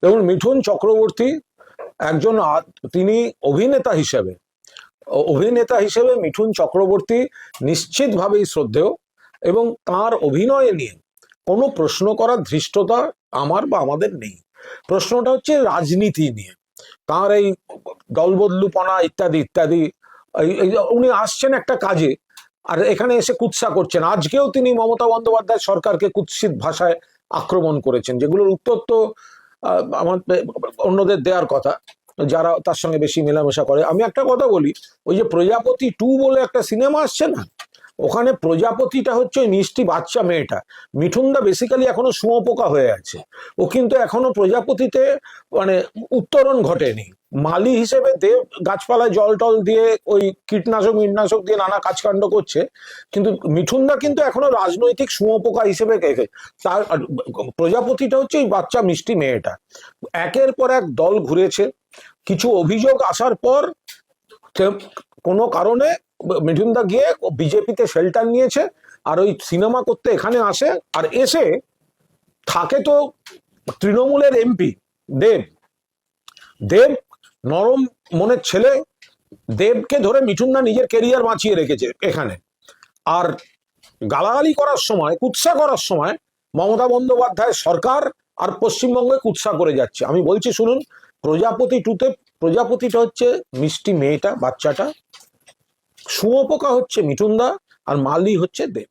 যেমন মিঠুন চক্রবর্তী একজন তিনি অভিনেতা হিসেবে মিঠুন চক্রবর্তী নিশ্চিতভাবেই শ্রদ্ধেয়, এবং তার অভিনয় নিয়ে কোনো প্রশ্ন করার ধৃষ্টতা আমার বা আমাদের নেই। প্রশ্নটা হচ্ছে রাজনীতি নিয়ে, তার এই দলবদলুপনা ইত্যাদি ইত্যাদি। উনি আসছেন একটা কাজে, আর এখানে এসে কুৎসা করছেন। আজকেও তিনি মমতা বন্দ্যোপাধ্যায় সরকারকে কুৎসিত ভাষায় আক্রমণ করেছেন, যেগুলোর উত্তর তো আমার অন্যদের দেওয়ার কথা, যারা তার সঙ্গে বেশি মেলামেশা করে। আমি একটা কথা বলি, ওই যে প্রজাপতি 2 বলে একটা সিনেমা আসছে না, ওখানে প্রজাপতিটা হচ্ছে ওই মিষ্টি বাচ্চা মেয়েটা। মিঠুনদা বেসিক্যালি এখনো শুঁয়োপোকা হয়ে আছে, ও কিন্তু এখনো প্রজাপতিতে মানে উত্তরণ ঘটেনি। মালি হিসেবে দেব গাছপালায় জল টল দিয়ে ওই কীটনাশক দিয়ে নানা কাজকাণ্ড করছে, কিন্তু মিঠুনদা কিন্তু এখনো রাজনৈতিক শুঁয়োপোকা হিসেবে তার প্রজাপতিটা হচ্ছে ওই বাচ্চা মিষ্টি মেয়েটা। একের পর এক দল ঘুরেছে, কিছু অভিযোগ আসার পর কোনো কারণে মিঠুনদা গিয়ে বিজেপিতে শেল্টার নিয়েছে, আর ওই সিনেমা করতে এখানে আসে, আর এসে থাকে তো তৃণমূলের এমপি দেব। দেব নরম মনের ছেলে, দেবকে ধরে মিঠুনদা নিজের কেরিয়ার বাঁচিয়ে রেখেছে এখানে। আর গালাগালি করার সময়, কুৎসা করার সময় মমতা বন্দ্যোপাধ্যায় সরকার আর পশ্চিমবঙ্গে কুৎসা করে যাচ্ছে। আমি বলছি শুনুন, প্রজাপতি 2-তে প্রজাপতিটা হচ্ছে মিষ্টি মেয়েটা, বাচ্চাটা, শুঁয়োপোকা হচ্ছে মিঠুনদা, আর মালি হচ্ছে দেব।